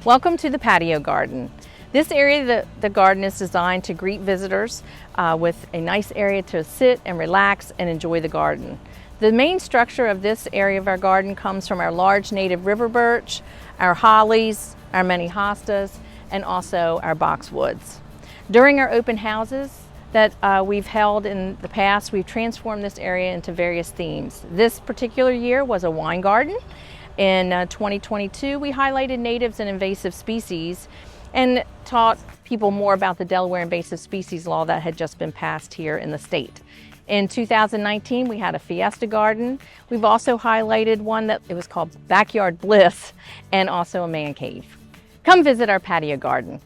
Welcome to the Patio Garden. This area, the garden is designed to greet visitors with a nice area to sit and relax and enjoy the garden. The main structure of this area of our garden comes from our large native river birch, our hollies, our many hostas, and also our boxwoods. During our open houses that we've held in the past, we've transformed this area into various themes. This particular year was a wine garden. In 2022, we highlighted natives and invasive species and taught people more about the Delaware invasive species law that had just been passed here in the state. In 2019, we had a fiesta garden. We've also highlighted one that it was called Backyard Bliss and also a man cave. Come visit our patio garden.